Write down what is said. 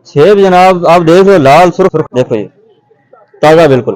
सेब जनाब आप देख लो, लाल सुर्ख देखो, ये ताज़ा बिल्कुल।